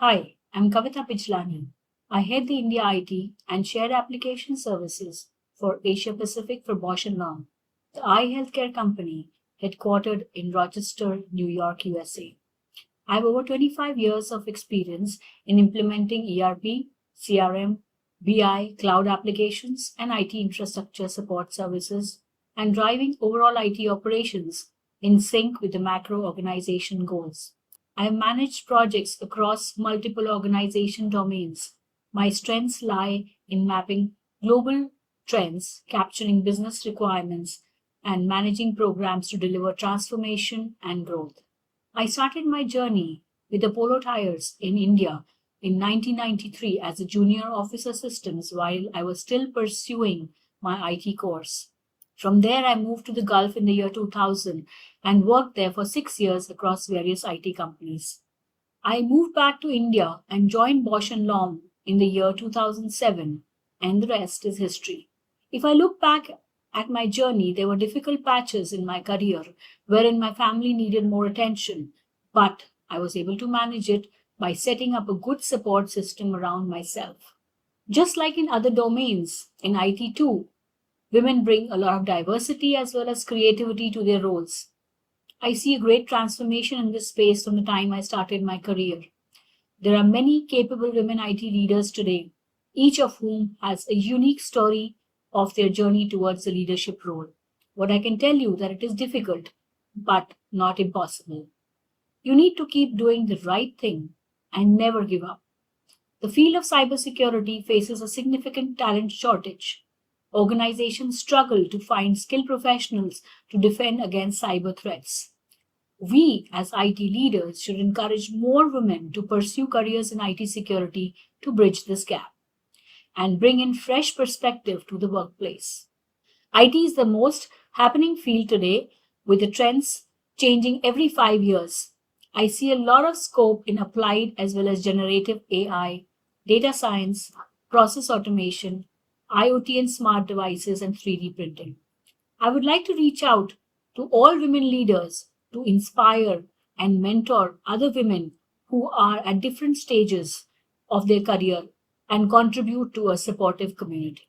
Hi, I'm Kavita Pichlani. I head the India IT and Shared Application Services for Asia Pacific for Bausch& Lomb, the eye healthcare company headquartered in Rochester, New York, USA. I have over 25 years of experience in implementing ERP, CRM, BI, cloud applications, and IT infrastructure support services, and driving overall IT operations in sync with the macro organization goals. I have managed projects across multiple organization domains. My strengths lie in mapping global trends, capturing business requirements, and managing programs to deliver transformation and growth. I started my journey with Apollo Tyres in India in 1993 as a junior office assistant while I was still pursuing my IT course. From there, I moved to the Gulf in the year 2000 and worked there for 6 years across various IT companies. I moved back to India and joined Bosch and Lomb in the year 2007, and the rest is history. If I look back at my journey, there were difficult patches in my career wherein my family needed more attention, but I was able to manage it by setting up a good support system around myself. Just like in other domains, in IT too, women bring a lot of diversity as well as creativity to their roles. I see a great transformation in this space from the time I started my career. There are many capable women IT leaders today, each of whom has a unique story of their journey towards the leadership role. What I can tell you that it is difficult, but not impossible. You need to keep doing the right thing and never give up. The field of cybersecurity faces a significant talent shortage. Organizations struggle to find skilled professionals to defend against cyber threats. We, as IT leaders, should encourage more women to pursue careers in IT security to bridge this gap and bring in fresh perspective to the workplace. IT is the most happening field today with the trends changing every 5 years. I see a lot of scope in applied as well as generative AI, data science, process automation, IoT and smart devices, and 3D printing. I would like to reach out to all women leaders to inspire and mentor other women who are at different stages of their career and contribute to a supportive community.